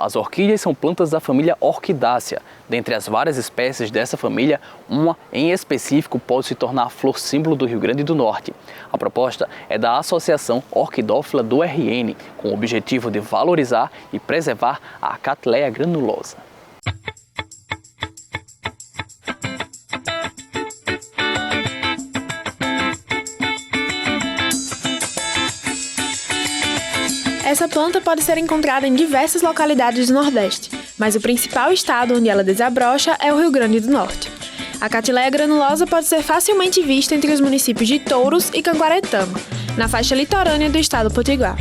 As orquídeas são plantas da família Orquidácea. Dentre as várias espécies dessa família, uma em específico pode se tornar a flor símbolo do Rio Grande do Norte. A proposta é da Associação Orquidófila do RN, com o objetivo de valorizar e preservar a Cattleya granulosa. Essa planta pode ser encontrada em diversas localidades do Nordeste, mas o principal estado onde ela desabrocha é o Rio Grande do Norte. A Cattleya granulosa pode ser facilmente vista entre os municípios de Touros e Canguaretama, na faixa litorânea do estado potiguar.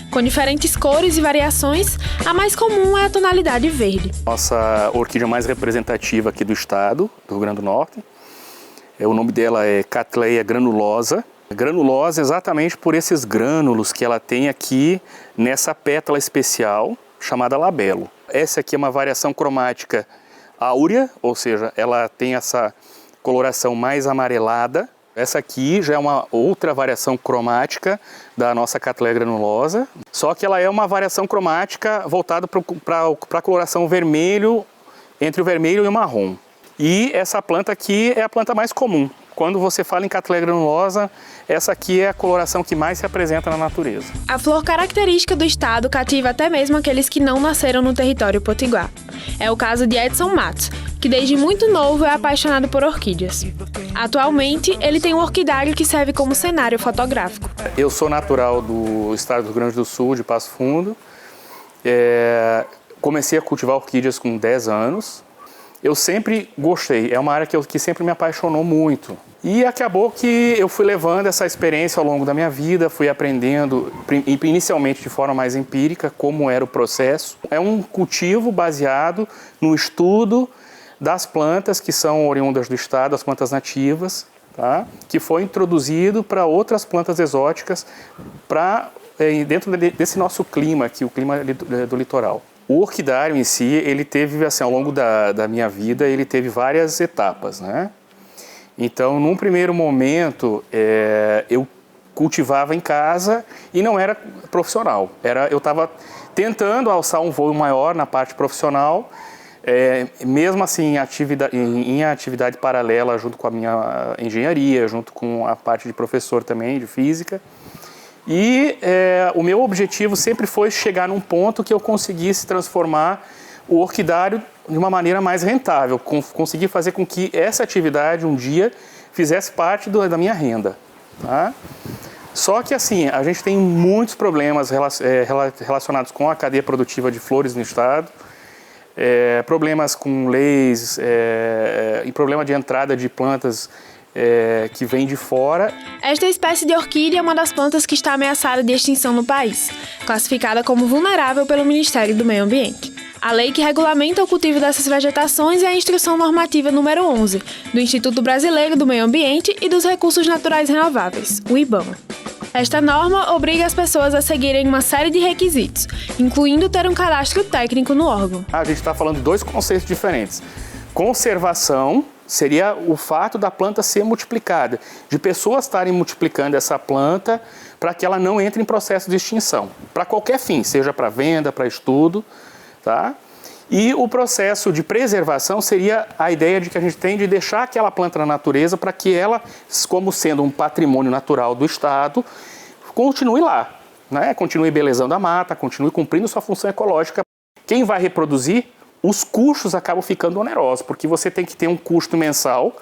Com diferentes cores e variações, a mais comum é a tonalidade verde. Nossa orquídea mais representativa aqui do estado, do Rio Grande do Norte, o nome dela é Cattleya granulosa. Granulosa exatamente por esses grânulos que ela tem aqui nessa pétala especial chamada labelo. Essa aqui é uma variação cromática áurea, ou seja, ela tem essa coloração mais amarelada. Essa aqui já é uma outra variação cromática da nossa Cattleya granulosa, só que ela é uma variação cromática voltada para a coloração vermelho, entre o vermelho e o marrom. E essa planta aqui é a planta mais comum. Quando você fala em Cattleya granulosa, essa aqui é a coloração que mais se apresenta na natureza. A flor característica do estado cativa até mesmo aqueles que não nasceram no território potiguar. É o caso de Edson Matos, que desde muito novo é apaixonado por orquídeas. Atualmente, ele tem um orquidário que serve como cenário fotográfico. Eu sou natural do estado do Rio Grande do Sul, de Passo Fundo. Comecei a cultivar orquídeas com 10 anos. Eu sempre gostei, é uma área que sempre me apaixonou muito. E acabou que eu fui levando essa experiência ao longo da minha vida, fui aprendendo, inicialmente de forma mais empírica, como era o processo. É um cultivo baseado no estudo das plantas que são oriundas do estado, as plantas nativas, tá? Que foi introduzido para outras plantas exóticas dentro desse nosso clima aqui, o clima do litoral. O orquidário em si, ele teve, assim, ao longo da minha vida, ele teve várias etapas, né? Então, num primeiro momento, eu cultivava em casa e não era profissional. Eu estava tentando alçar um voo maior na parte profissional, mesmo assim em atividade paralela junto com a minha engenharia, junto com a parte de professor também, de física. E o meu objetivo sempre foi chegar num ponto que eu conseguisse transformar o orquidário de uma maneira mais rentável, conseguir fazer com que essa atividade um dia fizesse parte da minha renda. Tá? Só que assim, a gente tem muitos problemas relacionados com a cadeia produtiva de flores no estado, problemas com leis, e problema de entrada de plantas que vem de fora. Esta espécie de orquídea é uma das plantas que está ameaçada de extinção no país, classificada como vulnerável pelo Ministério do Meio Ambiente. A lei que regulamenta o cultivo dessas vegetações é a Instrução Normativa número 11, do Instituto Brasileiro do Meio Ambiente e dos Recursos Naturais Renováveis, o IBAMA. Esta norma obriga as pessoas a seguirem uma série de requisitos, incluindo ter um cadastro técnico no órgão. A gente está falando de dois conceitos diferentes. Conservação seria o fato da planta ser multiplicada, de pessoas estarem multiplicando essa planta para que ela não entre em processo de extinção, para qualquer fim, seja para venda, para estudo, tá? E o processo de preservação seria a ideia de que a gente tem de deixar aquela planta na natureza para que ela, como sendo um patrimônio natural do estado, continue lá, né? Continue belezando a mata, continue cumprindo sua função ecológica. Quem vai reproduzir, os custos acabam ficando onerosos, porque você tem que ter um custo mensal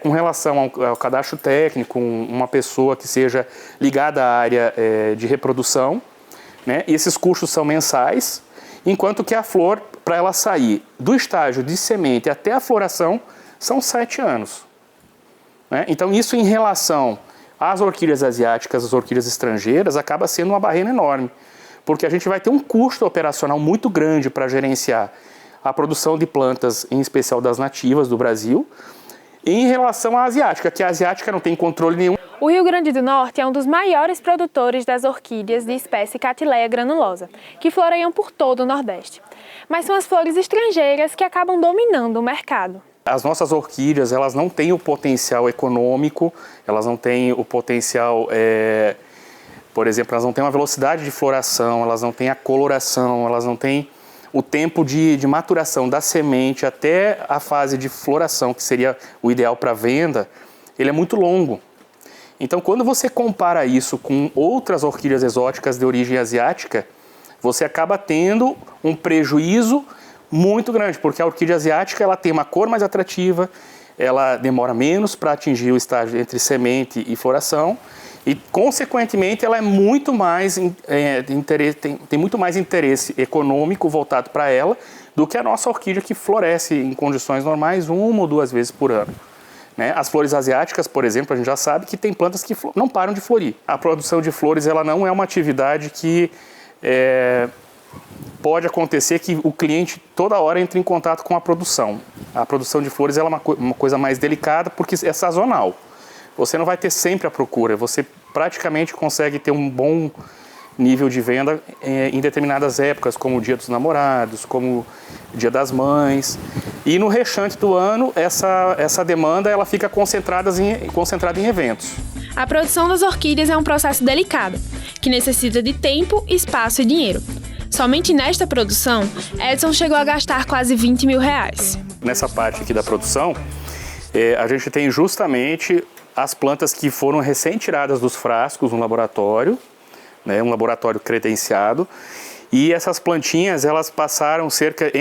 com relação ao cadastro técnico, uma pessoa que seja ligada à área de reprodução, né? E esses custos são mensais, enquanto que a flor, para ela sair do estágio de semente até a floração, são 7 anos. Né? Então isso em relação às orquídeas asiáticas, às orquídeas estrangeiras, acaba sendo uma barreira enorme, porque a gente vai ter um custo operacional muito grande para gerenciar a produção de plantas, em especial das nativas do Brasil, em relação à asiática, que a asiática não tem controle nenhum. O Rio Grande do Norte é um dos maiores produtores das orquídeas de espécie Cattleya granulosa, que floreiam por todo o Nordeste. Mas são as flores estrangeiras que acabam dominando o mercado. As nossas orquídeas, elas não têm o potencial econômico, elas não têm o potencial, por exemplo, elas não têm uma velocidade de floração, elas não têm a coloração, elas não têm o tempo de maturação da semente até a fase de floração, que seria o ideal para venda, ele é muito longo. Então, quando você compara isso com outras orquídeas exóticas de origem asiática, você acaba tendo um prejuízo muito grande, porque a orquídea asiática ela tem uma cor mais atrativa, ela demora menos para atingir o estágio entre semente e floração e, consequentemente, ela é muito mais tem muito mais interesse econômico voltado para ela do que a nossa orquídea que floresce em condições normais 1 ou 2 vezes por ano. Né? As flores asiáticas, por exemplo, a gente já sabe que tem plantas que não param de florir. A produção de flores ela não é uma atividade que pode acontecer que o cliente toda hora entre em contato com a produção. A produção de flores ela é uma coisa mais delicada porque é sazonal. Você não vai ter sempre a procura, você praticamente consegue ter um bom nível de venda em determinadas épocas, como o Dia dos Namorados, como o Dia das Mães. E no restante do ano, essa demanda ela fica concentrada em eventos. A produção das orquídeas é um processo delicado, que necessita de tempo, espaço e dinheiro. Somente nesta produção, Edson chegou a gastar quase R$20 mil. Nessa parte aqui da produção, a gente tem justamente as plantas que foram recém-tiradas dos frascos no laboratório, né, um laboratório credenciado, e essas plantinhas elas passaram cerca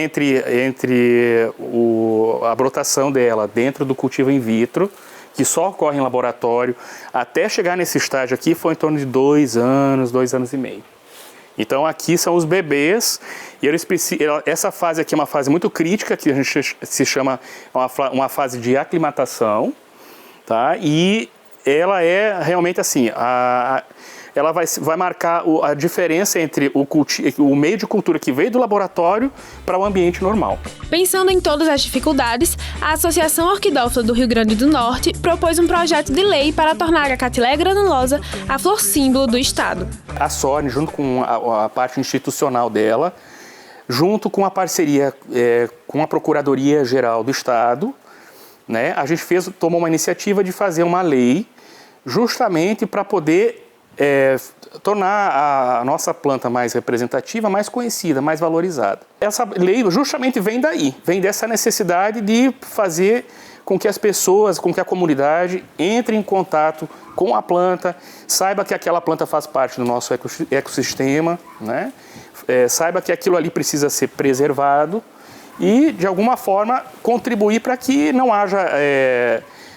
a brotação dela dentro do cultivo in vitro, que só ocorre em laboratório, até chegar nesse estágio aqui foi em torno de 2 anos, 2 anos e meio. Então aqui são os bebês, e essa fase aqui é uma fase muito crítica, que a gente se chama uma fase de aclimatação, tá? E ela é realmente assim, ela vai marcar a diferença entre o meio de cultura que veio do laboratório para o ambiente normal. Pensando em todas as dificuldades, a Associação Orquidófila do Rio Grande do Norte propôs um projeto de lei para tornar a catileia granulosa a flor símbolo do estado. A SORN, junto com a parte institucional dela, junto com a parceria com a Procuradoria-Geral do Estado, né, a gente tomou uma iniciativa de fazer uma lei justamente para poder tornar a nossa planta mais representativa, mais conhecida, mais valorizada. Essa lei justamente vem daí, vem dessa necessidade de fazer com que as pessoas, com que a comunidade entre em contato com a planta, saiba que aquela planta faz parte do nosso ecossistema, né? Saiba que aquilo ali precisa ser preservado e, de alguma forma, contribuir para que não haja,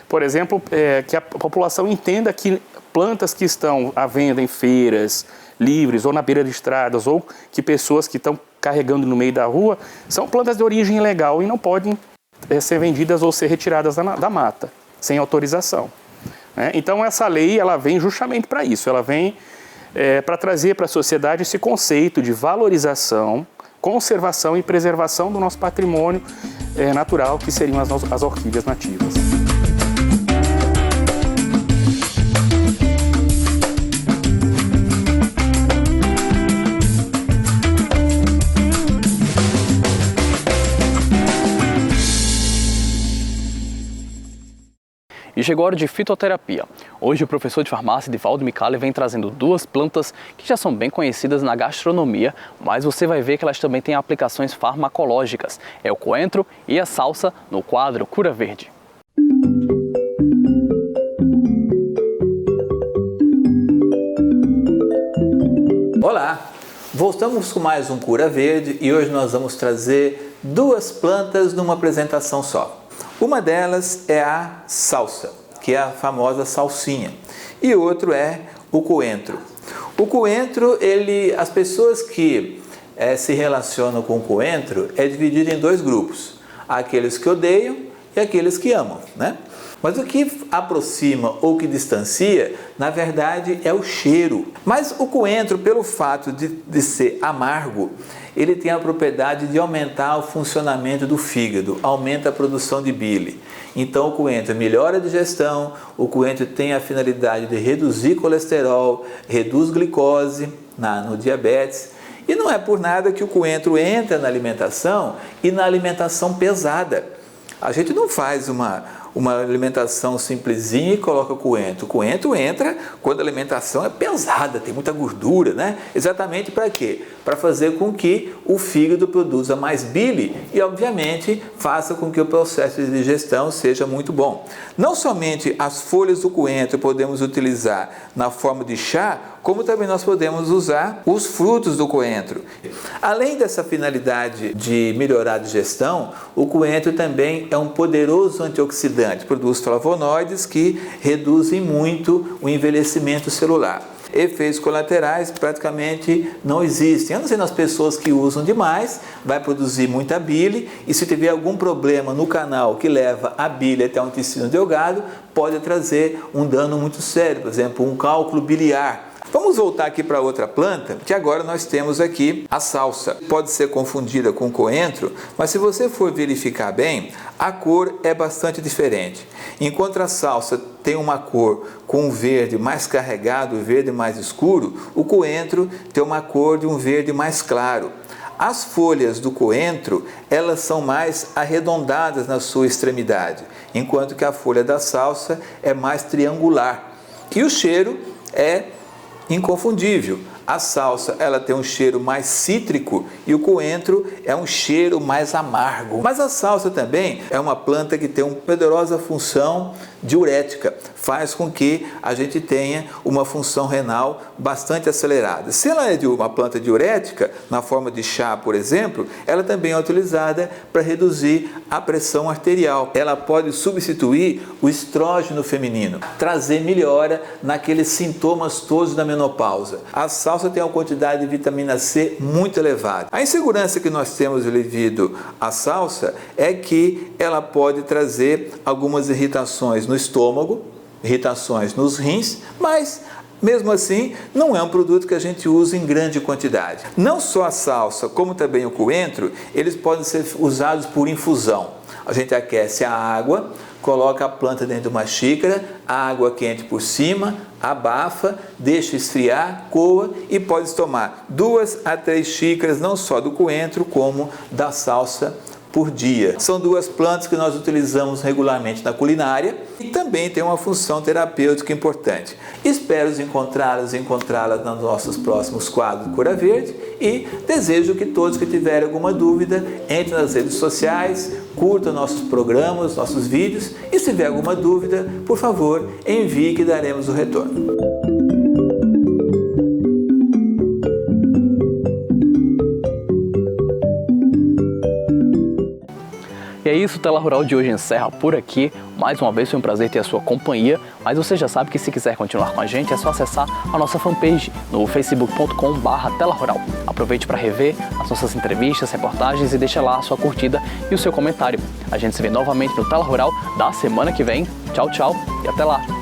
por exemplo, que a população entenda que plantas que estão à venda em feiras livres ou na beira de estradas ou que pessoas que estão carregando no meio da rua são plantas de origem ilegal e não podem ser vendidas ou ser retiradas da mata, sem autorização. Né? Então essa lei ela vem justamente para isso, ela vem para trazer para a sociedade esse conceito de valorização, conservação e preservação do nosso patrimônio natural, que seriam as orquídeas nativas. E chegou a hora de fitoterapia. Hoje o professor de farmácia Divaldo Micali vem trazendo 2 plantas que já são bem conhecidas na gastronomia, mas você vai ver que elas também têm aplicações farmacológicas. É o coentro e a salsa no quadro Cura Verde. Olá! Voltamos com mais um Cura Verde e hoje nós vamos trazer 2 plantas numa apresentação só. Uma delas é a salsa, que é a famosa salsinha, e outro é o coentro. O coentro, as pessoas que se relacionam com o coentro é dividido em 2 grupos, aqueles que odeiam e aqueles que amam, né? Mas o que aproxima ou que distancia, na verdade, é o cheiro. Mas o coentro, pelo fato de ser amargo, ele tem a propriedade de aumentar o funcionamento do fígado, aumenta a produção de bile. Então o coentro melhora a digestão, o coentro tem a finalidade de reduzir colesterol, reduz glicose no diabetes. E não é por nada que o coentro entra na alimentação e na alimentação pesada. A gente não faz uma uma alimentação simplesinha e coloca coentro. O coentro entra quando a alimentação é pesada, tem muita gordura, né? Exatamente para quê? Para fazer com que o fígado produza mais bile e, obviamente, faça com que o processo de digestão seja muito bom. Não somente as folhas do coentro podemos utilizar na forma de chá, como também nós podemos usar os frutos do coentro. Além dessa finalidade de melhorar a digestão, o coentro também é um poderoso antioxidante, produz flavonoides que reduzem muito o envelhecimento celular. Efeitos colaterais praticamente não existem, a não ser nas pessoas que usam demais, vai produzir muita bile, e se tiver algum problema no canal que leva a bile até o intestino delgado, pode trazer um dano muito sério, por exemplo, um cálculo biliar. Vamos voltar aqui para outra planta, que agora nós temos aqui a salsa. Pode ser confundida com coentro, mas se você for verificar bem, a cor é bastante diferente. Enquanto a salsa tem uma cor com um verde mais carregado, um verde mais escuro, o coentro tem uma cor de um verde mais claro. As folhas do coentro, elas são mais arredondadas na sua extremidade, enquanto que a folha da salsa é mais triangular. E o cheiro é inconfundível. A salsa, ela tem um cheiro mais cítrico e o coentro é um cheiro mais amargo. Mas a salsa também é uma planta que tem uma poderosa função diurética, faz com que a gente tenha uma função renal bastante acelerada. Se ela é de uma planta diurética, na forma de chá, por exemplo, ela também é utilizada para reduzir a pressão arterial. Ela pode substituir o estrógeno feminino, trazer melhora naqueles sintomas todos da menopausa. A salsa tem uma quantidade de vitamina C muito elevada. A insegurança que nós temos devido à salsa é que ela pode trazer algumas irritações no estômago, irritações nos rins, mas mesmo assim não é um produto que a gente usa em grande quantidade. Não só a salsa, como também o coentro, eles podem ser usados por infusão. A gente aquece a água, coloca a planta dentro de uma xícara, a água quente por cima, abafa, deixa esfriar, coa e pode tomar 2 a 3 xícaras não só do coentro como da salsa por dia. São 2 plantas que nós utilizamos regularmente na culinária e também tem uma função terapêutica importante. Espero encontrá-las nos nossos próximos quadros do Cura Verde e desejo que todos que tiverem alguma dúvida entrem nas redes sociais, curtam nossos programas, nossos vídeos e se tiver alguma dúvida, por favor, envie que daremos o retorno. E é isso, o Tela Rural de hoje encerra por aqui. Mais uma vez foi um prazer ter a sua companhia, mas você já sabe que se quiser continuar com a gente é só acessar a nossa fanpage no facebook.com/telarural. Aproveite para rever as nossas entrevistas, reportagens e deixa lá a sua curtida e o seu comentário. A gente se vê novamente no Tela Rural da semana que vem. Tchau, tchau e até lá!